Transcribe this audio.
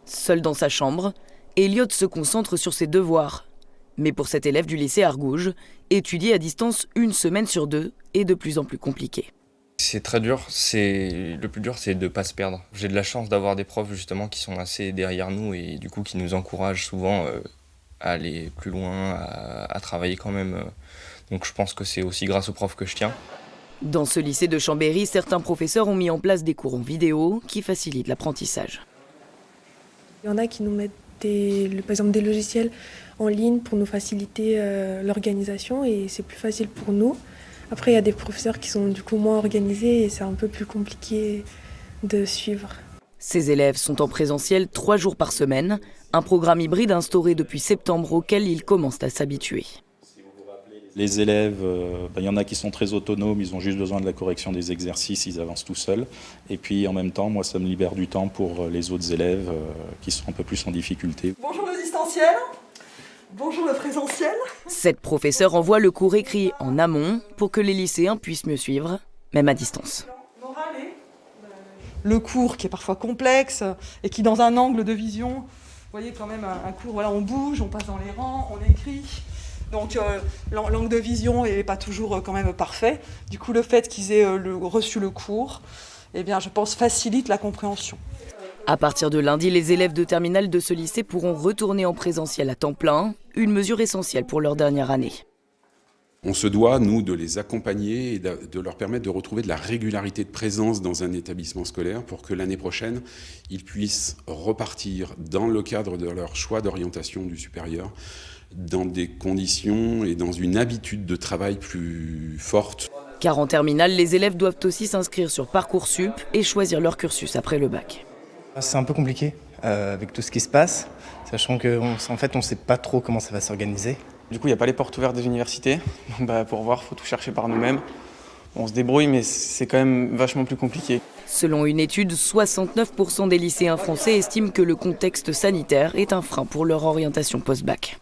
Seul dans sa chambre, Elliot se concentre sur ses devoirs. Mais pour cet élève du lycée Argouges, étudier à distance 1 semaine sur 2 est de plus en plus compliqué. C'est très dur, le plus dur c'est de ne pas se perdre. J'ai de la chance d'avoir des profs justement qui sont assez derrière nous et du coup qui nous encouragent souvent à aller plus loin, à travailler quand même. Donc je pense que c'est aussi grâce aux profs que je tiens. Dans ce lycée de Chambéry, certains professeurs ont mis en place des cours en vidéo qui facilitent l'apprentissage. Il y en a qui nous mettent par exemple des logiciels en ligne pour nous faciliter l'organisation et c'est plus facile pour nous. Après, il y a des professeurs qui sont du coup moins organisés et c'est un peu plus compliqué de suivre. Ces élèves sont en présentiel 3 jours par semaine, un programme hybride instauré depuis septembre auquel ils commencent à s'habituer. Les élèves, il y en a qui sont très autonomes, ils ont juste besoin de la correction des exercices, ils avancent tout seuls. Et puis en même temps, moi ça me libère du temps pour les autres élèves qui sont un peu plus en difficulté. Bonjour le distanciel, bonjour le présentiel. 7 professeurs envoient le cours écrit en amont pour que les lycéens puissent mieux suivre, même à distance. Le cours qui est parfois complexe et qui dans un angle de vision, vous voyez quand même un cours, voilà, on bouge, on passe dans les rangs, on écrit. Donc l'angle de vision n'est pas toujours quand même parfait. Du coup, le fait qu'ils aient reçu le cours, eh bien, je pense, facilite la compréhension. À partir de lundi, les élèves de terminale de ce lycée pourront retourner en présentiel à temps plein, une mesure essentielle pour leur dernière année. On se doit, nous, de les accompagner et de leur permettre de retrouver de la régularité de présence dans un établissement scolaire pour que l'année prochaine, ils puissent repartir dans le cadre de leur choix d'orientation du supérieur, dans des conditions et dans une habitude de travail plus forte. Car en terminale, les élèves doivent aussi s'inscrire sur Parcoursup et choisir leur cursus après le bac. C'est un peu compliqué avec tout ce qui se passe, sachant qu'en fait, on ne sait pas trop comment ça va s'organiser. Du coup, il n'y a pas les portes ouvertes des universités. Pour voir, il faut tout chercher par nous-mêmes. On se débrouille, mais c'est quand même vachement plus compliqué. Selon une étude, 69% des lycéens français estiment que le contexte sanitaire est un frein pour leur orientation post-bac.